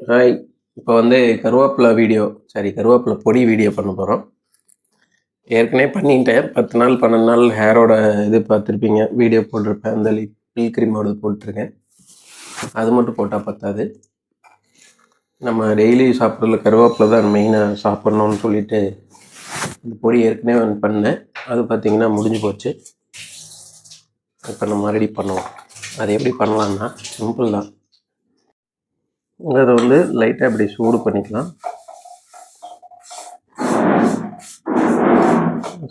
Hi, இப்போ கருவேப்பிலை கருவேப்பிலை பொடி வீடியோ பண்ண போகிறோம். ஏற்கனவே பண்ணிட்டேன். 10 நாள் 12 நாள் ஹேரோட இது பார்த்துருப்பீங்க, வீடியோ போட்டிருப்பேன். அந்த பில் க்ரீமோட போட்டிருக்கேன். அது மட்டும் போட்டால் பத்தாது. நம்ம டெய்லி சாப்பிட்றதுல கருவேப்பிலை தான் மெயினாக சாப்பிட்ணுன்னு சொல்லிட்டு இந்த பொடி ஏற்கனவே பண்ணேன். அது பார்த்திங்கன்னா முடிஞ்சு போச்சு. இப்போ நம்ம மறுபடி பண்ணுவோம். அது எப்படி பண்ணலான்னா சிம்பிள் தான். அதை லைட்டாக இப்படி சூடு பண்ணிக்கலாம்.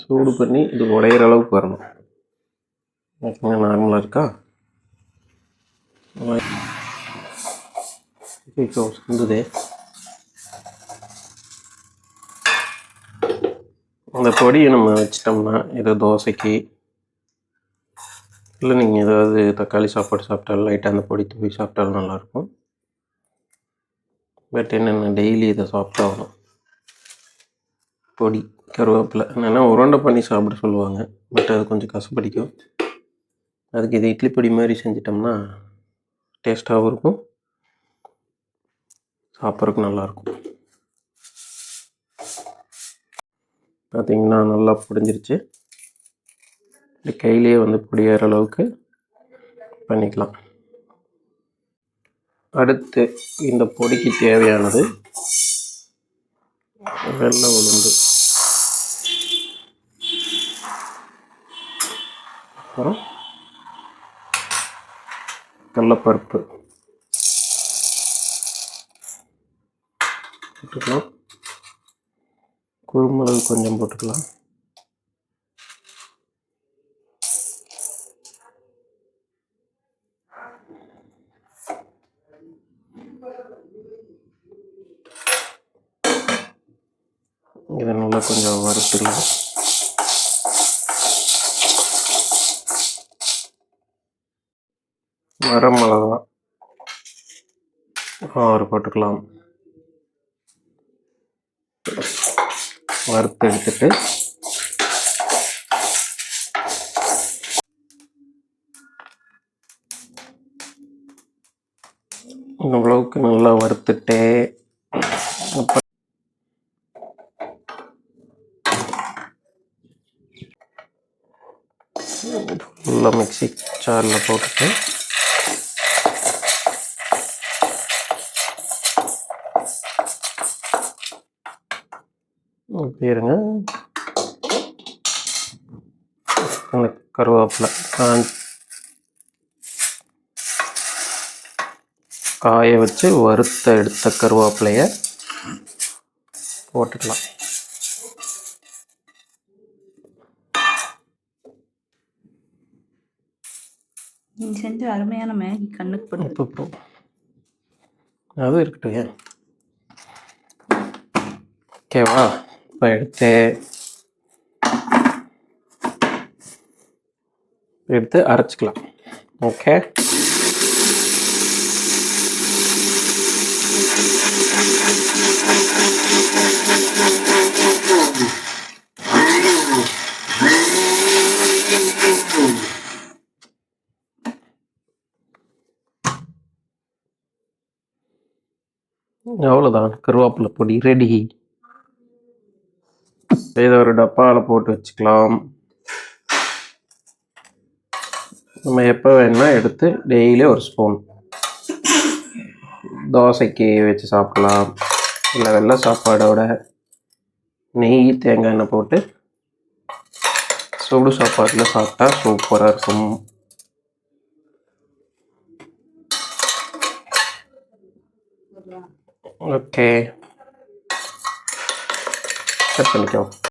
சூடு பண்ணி இது உடையிற அளவுக்கு வரணும். ஓகேங்க, நார்மலாக இருக்கா? இருந்ததே அந்த பொடியை நம்ம வச்சிட்டோம்னா இது தோசைக்கு இல்லை நீங்கள் ஏதாவது தக்காளி சாப்பாடு சாப்பிட்டாலும் லைட்டாக அந்த பொடி தூவி சாப்பிட்டாலும் நல்லாயிருக்கும். பட் என்னென்ன டெய்லி இதை சாப்பிட்டாகணும். பொடி கருவேப்பிலை என்னென்னா உருண்டை பண்ணி சாப்பிட சொல்லுவாங்க. பட் அது கொஞ்சம் கசப்படிக்கும். அதுக்கு இது இட்லி பொடி மாதிரி செஞ்சிட்டோம்னா டேஸ்ட்டாகவும் இருக்கும், சாப்பிட்றதுக்கு நல்லாயிருக்கும். பார்த்திங்கன்னா நல்லா பொடிஞ்சிருச்சு. இப்படி கையிலேயே பொடியாகிற அளவுக்கு பண்ணிக்கலாம். அடுத்து இந்த பொடிக்கு தேவையானது வெள்ளை உளுந்து, அப்புறம் கடலைப்பருப்பு போட்டுக்கலாம். குருமிளகு கொஞ்சம் போட்டுக்கலாம். இதை நல்லா கொஞ்சம் வறுத்துக்கலாம். வரமிளகா 6 போட்டுக்கலாம். வறுத்து எடுத்துட்டு இவ்வளவுக்கு நல்லா வறுத்துட்டு ஃபுல்லாக மிக்ஸி ஜாரில் போட்டுட்டு இருங்க. அந்த கருவேப்பிலை காய வச்சு வறுத்த எடுத்த கருவேப்பிலையை போட்டுக்கலாம். நீ செஞ்ச அருமையான மேகி கண்ணுக்கு பட்டு அதுவும் இருக்கட்டும். ஏன் ஓகேவா? இப்போ எடுத்து அரைச்சிக்கலாம். ஓகே, அவ்வளோதான், கருவேப்பிலை பொடி ரெடி. இதை ஒரு டப்பாவில் போட்டு வச்சுக்கலாம். நம்ம எப்போ வேணும்னா எடுத்து டெய்லி ஒரு ஸ்பூன் தோசைக்கு வச்சு சாப்பிடலாம். இல்லை வெள்ளை சாப்பாடோட நெய் தேங்காய் எண்ணெய் போட்டு சுடு சாப்பாட்டில் சாப்பிட்டா சூப்பராக இருக்கும். ஓகே, கட் பண்ணிக்கோ.